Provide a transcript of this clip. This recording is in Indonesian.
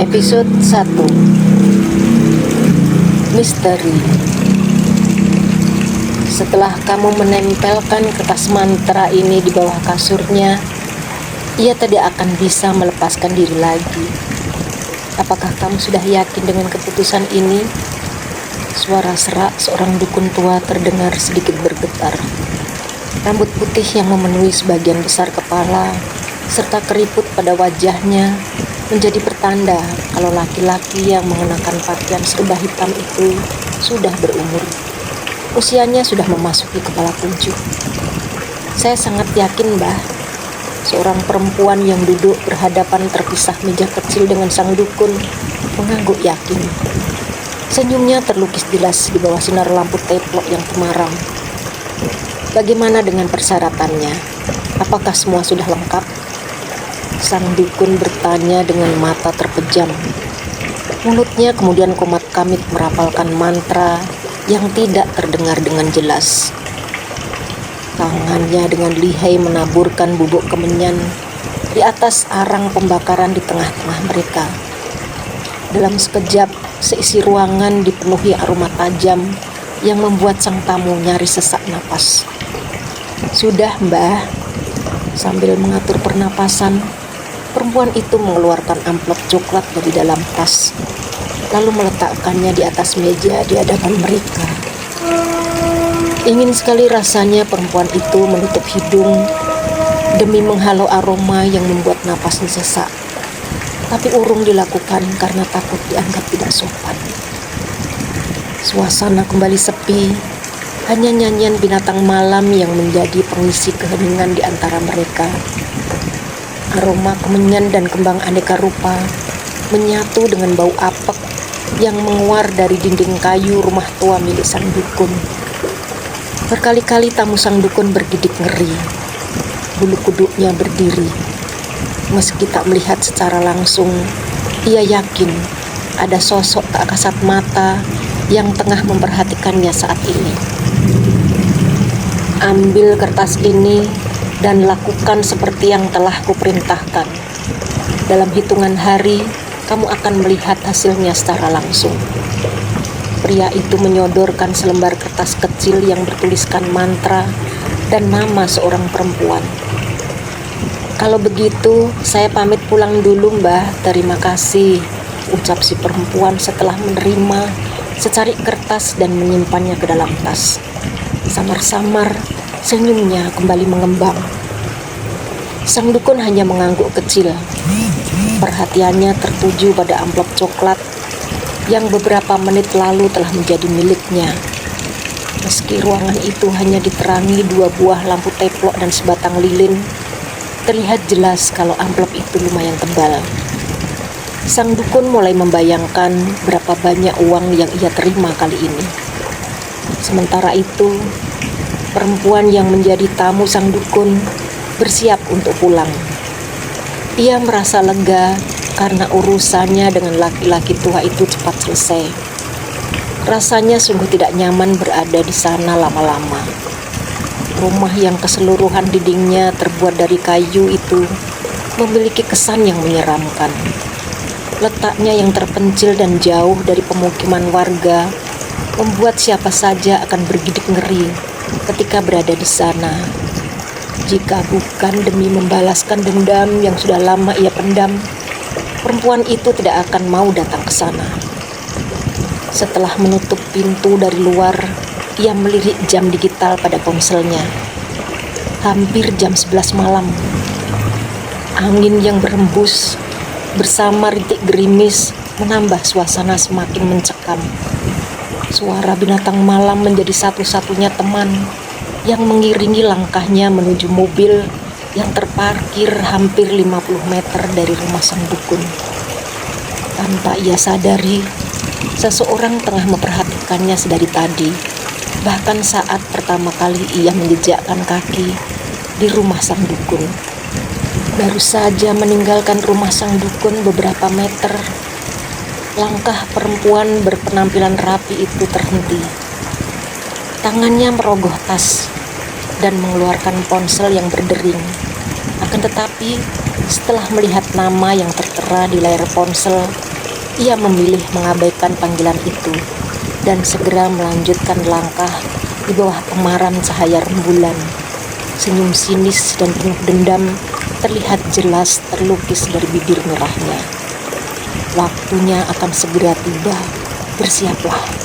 Episode 1. Misteri. Setelah kamu menempelkan kertas mantra ini di bawah kasurnya, ia tidak akan bisa melepaskan diri lagi. Apakah kamu sudah yakin dengan keputusan ini? Suara serak seorang dukun tua terdengar sedikit bergetar. Rambut putih yang memenuhi sebagian besar kepala serta keriput pada wajahnya menjadi pertanda kalau laki-laki yang mengenakan pakaian serba hitam itu sudah berumur. Usianya sudah memasuki kepala kuncup. Saya sangat yakin, Mbah. Seorang perempuan yang duduk berhadapan terpisah meja kecil dengan sang dukun mengangguk yakin. Senyumnya terlukis jelas di bawah sinar lampu teplok yang temaram. Bagaimana dengan persyaratannya? Apakah semua sudah lengkap? Sang dukun bertanya dengan mata terpejam. Mulutnya kemudian komat-kamit merapalkan mantra yang tidak terdengar dengan jelas. Tangannya dengan lihai menaburkan bubuk kemenyan di atas arang pembakaran di tengah-tengah mereka. Dalam sekejap, seisi ruangan dipenuhi aroma tajam yang membuat sang tamu nyaris sesak napas. "Sudah, Mbah." Sambil mengatur pernapasan, perempuan itu mengeluarkan amplop coklat dari dalam tas, lalu meletakkannya di atas meja di hadapan mereka. Ingin sekali rasanya perempuan itu menutup hidung demi menghalau aroma yang membuat napasnya sesak. Tapi urung dilakukan karena takut dianggap tidak sopan. Suasana kembali sepi, hanya nyanyian binatang malam yang menjadi pengisi keheningan di antara mereka. Aroma kemenyan dan kembang aneka rupa menyatu dengan bau apek yang menguar dari dinding kayu rumah tua milik sang dukun. Berkali-kali tamu sang dukun bergidik ngeri. Bulu kuduknya berdiri. Meski tak melihat secara langsung, ia yakin ada sosok tak kasat mata yang tengah memperhatikannya saat ini. "Ambil kertas ini dan lakukan seperti yang telah kuperintahkan. Dalam hitungan hari, kamu akan melihat hasilnya secara langsung." Pria itu menyodorkan selembar kertas kecil yang bertuliskan mantra dan nama seorang perempuan. "Kalau begitu, saya pamit pulang dulu, Mbah. Terima kasih," ucap si perempuan setelah menerima secari kertas dan menyimpannya ke dalam tas. Samar-samar, senyumnya kembali mengembang. Sang dukun hanya mengangguk kecil. Perhatiannya tertuju pada amplop coklat yang beberapa menit lalu telah menjadi miliknya. Meski ruangan itu hanya diterangi 2 buah lampu teplok dan sebatang lilin, terlihat jelas kalau amplop itu lumayan tebal. Sang dukun mulai membayangkan berapa banyak uang yang ia terima kali ini. Sementara itu, perempuan yang menjadi tamu sang dukun bersiap untuk pulang. Ia merasa lega karena urusannya dengan laki-laki tua itu cepat selesai. Rasanya sungguh tidak nyaman berada di sana lama-lama. Rumah yang keseluruhan dindingnya terbuat dari kayu itu memiliki kesan yang menyeramkan. Letaknya yang terpencil dan jauh dari pemukiman warga membuat siapa saja akan bergidik ngeri ketika berada di sana. Jika bukan demi membalaskan dendam yang sudah lama ia pendam, perempuan itu tidak akan mau datang ke sana. Setelah menutup pintu dari luar, ia melirik jam digital pada ponselnya. Hampir jam 11 malam. Angin yang berhembus bersama rintik gerimis menambah suasana semakin mencekam. Suara binatang malam menjadi satu-satunya teman yang mengiringi langkahnya menuju mobil yang terparkir hampir 50 meter dari rumah sang dukun. Tanpa ia sadari, seseorang tengah memperhatikannya sedari tadi, bahkan saat pertama kali ia menjejakkan kaki di rumah sang dukun. Baru saja meninggalkan rumah sang dukun beberapa meter, langkah perempuan berpenampilan rapi itu terhenti. Tangannya merogoh tas dan mengeluarkan ponsel yang berdering. Akan tetapi, setelah melihat nama yang tertera di layar ponsel, Ia memilih mengabaikan panggilan itu dan segera melanjutkan langkah di bawah emaran cahaya rembulan. Senyum sinis dan penuh dendam terlihat jelas terlukis dari bibir merahnya. Waktunya akan segera tiba, bersiaplah.